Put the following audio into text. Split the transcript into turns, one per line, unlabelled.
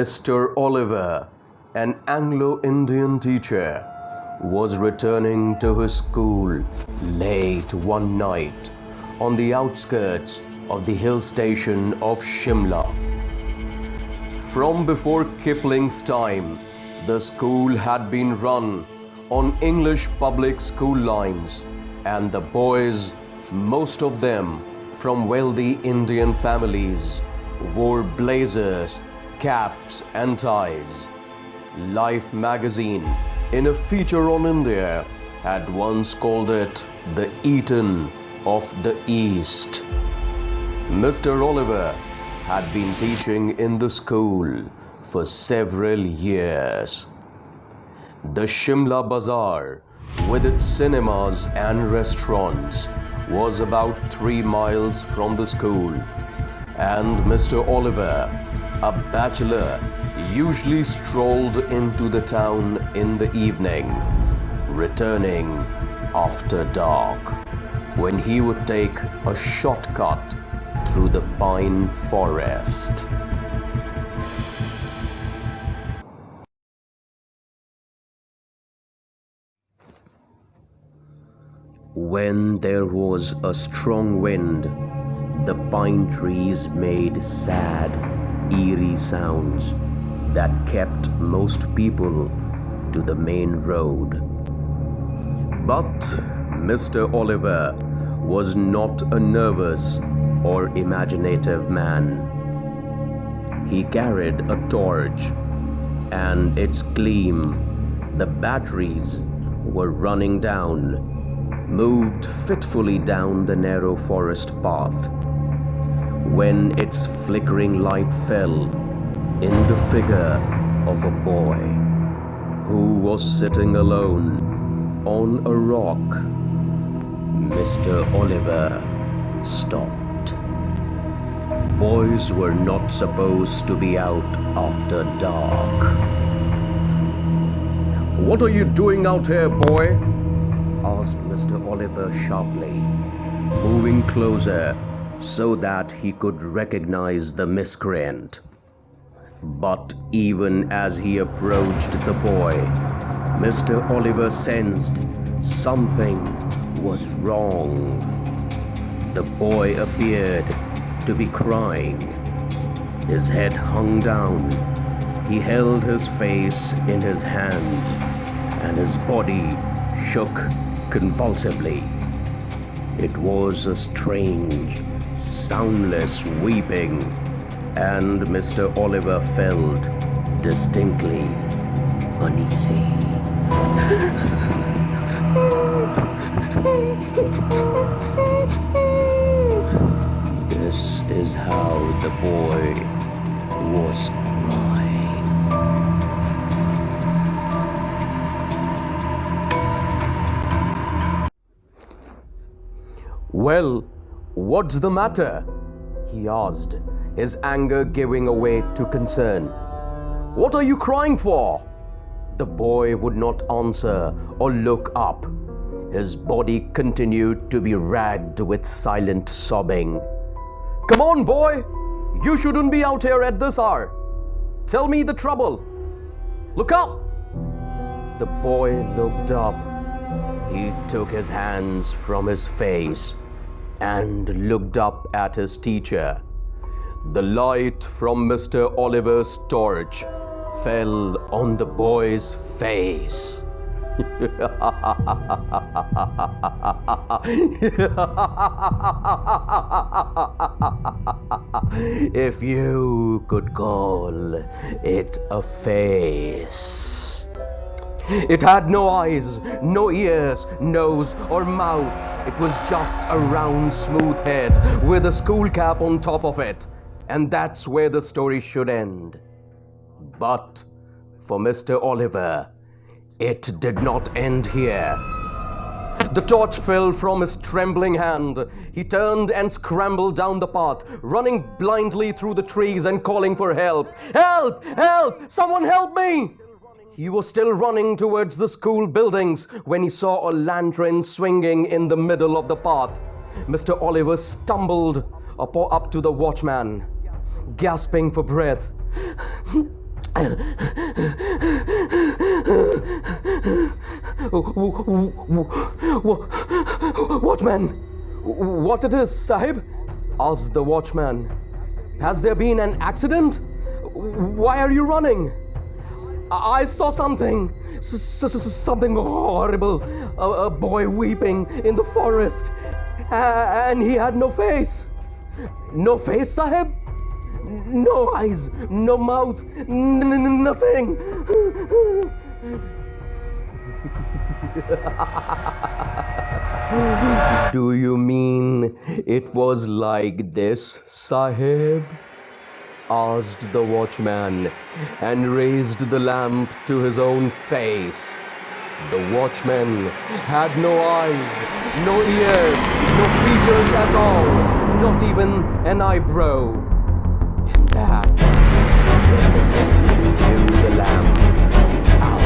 Mr. Oliver, an Anglo-Indian teacher, was returning to his school late one night on the outskirts of the hill station of Shimla. From before Kipling's time, the school had been run on English public school lines, and the boys, most of them from wealthy Indian families, wore blazers, caps and ties. Life magazine, in a feature on India, had once called it the Eton of the East. Mr. Oliver had been teaching in the school for several years. The Shimla bazaar, with its cinemas and restaurants, was about 3 miles from the school, and Mr. Oliver, a bachelor, usually strolled into the town in the evening, returning after dark, when he would take a shortcut through the pine forest. When there was a strong wind, the pine trees made sad, eerie sounds that kept most people to the main road. But Mr. Oliver was not a nervous or imaginative man. He carried a torch, and its gleam, the batteries were running down, moved fitfully down the narrow forest path. When its flickering light fell in the figure of a boy who was sitting alone on a rock, Mr. Oliver stopped. Boys were not supposed to be out after dark. "What are you doing out here, boy?" asked Mr. Oliver sharply, moving closer so that he could recognize the miscreant. But even as he approached the boy, Mr. Oliver sensed something was wrong. The boy appeared to be crying. His head hung down. He held his face in his hands, and his body shook convulsively. It was a strange, soundless weeping, and Mr. Oliver felt distinctly uneasy. This is how the boy was crying. "Well, what's the matter?" he asked, his anger giving way to concern. "What are you crying for?" The boy would not answer or look up. His body continued to be racked with silent sobbing. "Come on, boy! You shouldn't be out here at this hour. Tell me the trouble. Look up!" The boy looked up. He took his hands from his face and looked up at his teacher. The light from Mr. Oliver's torch fell on the boy's face. If you could call it a face. It had no eyes, no ears, nose or mouth. It was just a round, smooth head with a school cap on top of it. And that's where the story should end. But for Mr. Oliver, it did not end here. The torch fell from his trembling hand. He turned and scrambled down the path, running blindly through the trees and calling for help. "Help! Help! Someone help me!" He was still running towards the school buildings when he saw a lantern swinging in the middle of the path. Mr. Oliver stumbled up to the watchman, gasping for breath. Watchman, what it is, Sahib? Asked the watchman. Has there been an accident? Why are you running? I saw something. Something horrible. A boy weeping in the forest. And he had no face. No face, Sahib? No eyes, no mouth, nothing. Do you mean it was like this, Sahib? Asked the watchman and raised the lamp to his own face. The watchman had no eyes, no ears, no features at all, not even an eyebrow. And that's when he blew the lamp out.